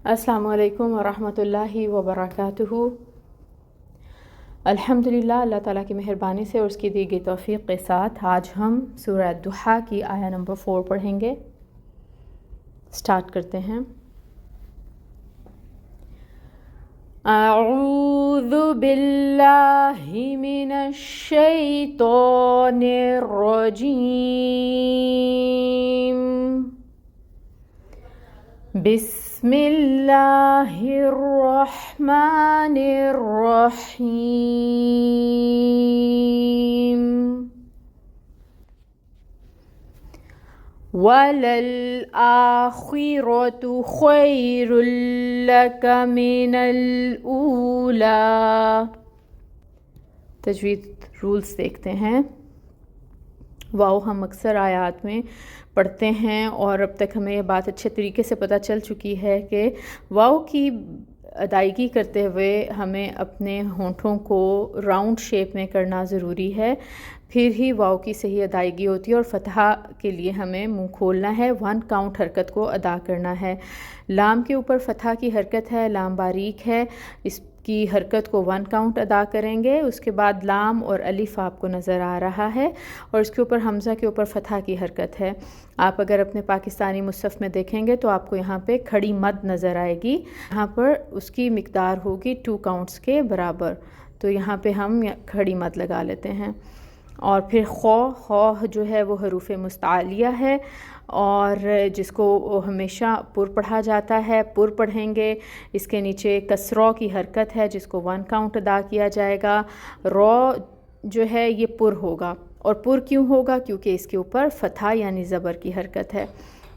السلام علیکم ورحمۃ اللہ وبرکاتہ۔ الحمدللہ، اللہ تعالیٰ کی مہربانی سے اور اس کی دی گئی توفیق کے ساتھ آج ہم سورہ الضحیٰ کی آیہ نمبر 4 پڑھیں گے۔ سٹارٹ کرتے ہیں۔ اعوذ باللہ من الشیطان الرجیم، بسم اللہ الرحمن الرحیم۔ وَلَلْآخِرَةُ خَيْرٌ لَكَ مِنَ الْأُولَى۔ تجوید رولز دیکھتے ہیں۔ واو ہم اکثر آیات میں پڑھتے ہیں اور اب تک ہمیں یہ بات اچھے طریقے سے پتہ چل چکی ہے کہ واو کی ادائیگی کرتے ہوئے ہمیں اپنے ہونٹوں کو راؤنڈ شیپ میں کرنا ضروری ہے، پھر ہی واو کی صحیح ادائیگی ہوتی ہے، اور فتحہ کے لیے ہمیں منہ کھولنا ہے، 1 کاؤنٹ حرکت کو ادا کرنا ہے۔ لام کے اوپر فتحہ کی حرکت ہے، لام باریک ہے، اس کی حرکت کو 1 کاؤنٹ ادا کریں گے۔ اس کے بعد لام اور الف آپ کو نظر آ رہا ہے، اور اس کے اوپر حمزہ کے اوپر فتحہ کی حرکت ہے۔ آپ اگر اپنے پاکستانی مصحف میں دیکھیں گے تو آپ کو یہاں پہ کھڑی مد نظر آئے گی، یہاں پر اس کی مقدار ہوگی 2 کاؤنٹس کے برابر، تو یہاں پہ ہم کھڑی مد لگا لیتے ہیں۔ اور پھر خو جو ہے وہ حروف مستعلیہ ہے، اور جس کو ہمیشہ پر پڑھا جاتا ہے، پر پڑھیں گے۔ اس کے نیچے کسرو کی حرکت ہے جس کو 1 کاؤنٹ ادا کیا جائے گا۔ رو جو ہے یہ پر ہوگا، اور پر کیوں ہوگا؟ کیونکہ اس کے اوپر فتحہ یعنی زبر کی حرکت ہے،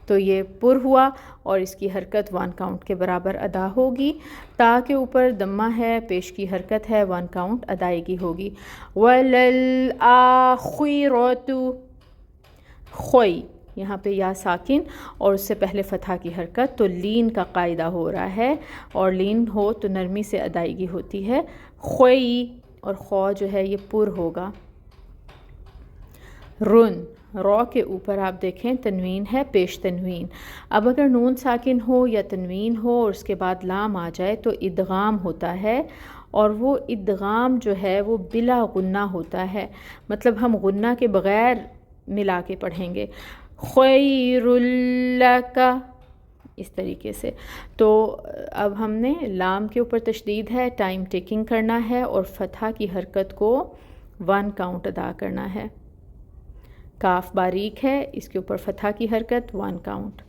تو یہ پر ہوا اور اس کی حرکت 1 کاؤنٹ کے برابر ادا ہوگی۔ تا کے اوپر دمہ ہے، پیش کی حرکت ہے، 1 کاؤنٹ ادائیگی ہوگی۔ وَلَلْآخِرَةُ خوئی، یہاں پہ یا ساکن اور اس سے پہلے فتحہ کی حرکت، تو لین کا قاعدہ ہو رہا ہے، اور لین ہو تو نرمی سے ادائیگی ہوتی ہے۔ خوئی اور خو جو ہے یہ پر ہوگا۔ رن، رو کے اوپر آپ دیکھیں تنوین ہے، پیش تنوین۔ اب اگر نون ساکن ہو یا تنوین ہو اور اس کے بعد لام آ جائے تو ادغام ہوتا ہے، اور وہ ادغام جو ہے وہ بلا غنہ ہوتا ہے، مطلب ہم غنہ کے بغیر ملا کے پڑھیں گے، خیر لک، اس طریقے سے۔ تو اب ہم نے لام کے اوپر تشدید ہے، ٹائم ٹیکنگ کرنا ہے، اور فتحہ کی حرکت کو 1 کاؤنٹ ادا کرنا ہے۔ کاف باریک ہے، اس کے اوپر فتحہ کی حرکت 1 کاؤنٹ۔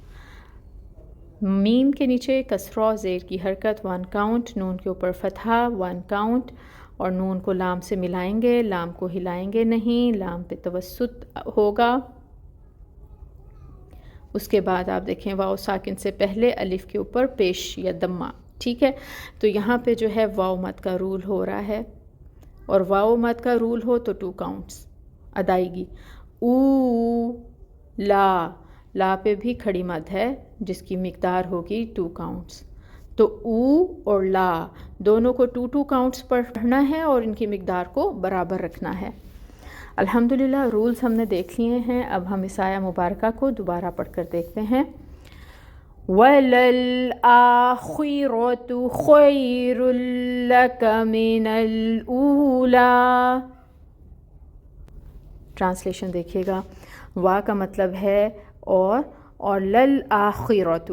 میم کے نیچے کسرہ زیر کی حرکت 1 کاؤنٹ، نون کے اوپر فتحہ 1 کاؤنٹ، اور نون کو لام سے ملائیں گے، لام کو ہلائیں گے نہیں، لام پہ توسط ہوگا۔ اس کے بعد آپ دیکھیں واو ساکن سے پہلے الف کے اوپر پیش یا دمہ، ٹھیک ہے؟ تو یہاں پہ جو ہے واو مد کا رول ہو رہا ہے، اور واو مد کا رول ہو تو 2 کاؤنٹس ادائیگی۔ او لا پہ بھی کھڑی مد ہے جس کی مقدار ہوگی 2 کاؤنٹس، تو او اور لا دونوں کو 2 کاؤنٹس پڑھنا ہے اور ان کی مقدار کو برابر رکھنا ہے۔ الحمدللہ رولز ہم نے دیکھ لیے ہیں، اب ہم اس آیہ مبارکہ کو دوبارہ پڑھ کر دیکھتے ہیں۔ وَلَلْآخِرَةُ خَيْرٌ لَكَ مِنَ الْأُولَى۔ ٹرانسلیشن دیکھیے گا، وا کا مطلب ہے اور للآخرۃ،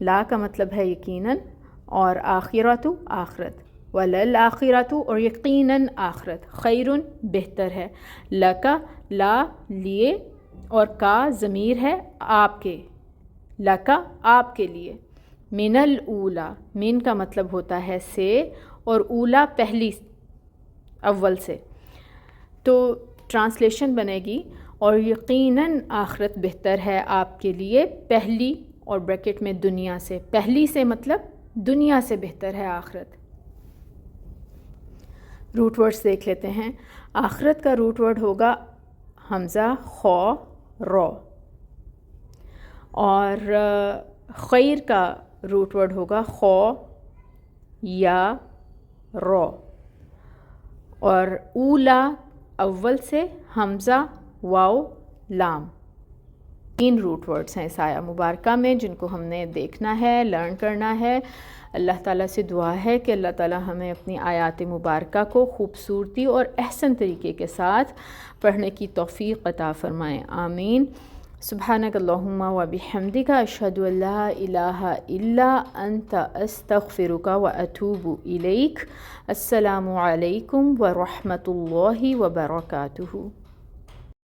لا کا مطلب ہے یقیناً، اور آخرۃ آخرت، وللآخرۃ اور یقیناً آخرت، خیرٌ بہتر ہے، لکا لا لیے، اور کا ضمیر ہے آپ کے، لکا آپ کے لیے، من الاولی، من کا مطلب ہوتا ہے سے، اور اولا پہلی، اول سے، تو ٹرانسلیشن بنے گی اور یقیناً آخرت بہتر ہے آپ کے لیے، پہلی اور بریکٹ میں دنیا سے، پہلی سے مطلب دنیا سے بہتر ہے آخرت۔ روٹ ورڈز دیکھ لیتے ہیں۔ آخرت کا روٹ ورڈ ہوگا حمزہ خو رو، اور خیر کا روٹ ورڈ ہوگا خو یا رو، اور اولا اول سے حمزہ واو لام، 3 روٹ ورڈز ہیں اس آیہ مبارکہ میں جن کو ہم نے دیکھنا ہے، لرن کرنا ہے۔ اللہ تعالیٰ سے دعا ہے کہ اللہ تعالیٰ ہمیں اپنی آیات مبارکہ کو خوبصورتی اور احسن طریقے کے ساتھ پڑھنے کی توفیق عطا فرمائیں، آمین۔ سبحانک اللہم و بحمدک، اشہد ان لا الہ الا انت، استغفرک و اتوب الیک۔ السلام علیکم ورحمۃ اللہ وبرکاتہ۔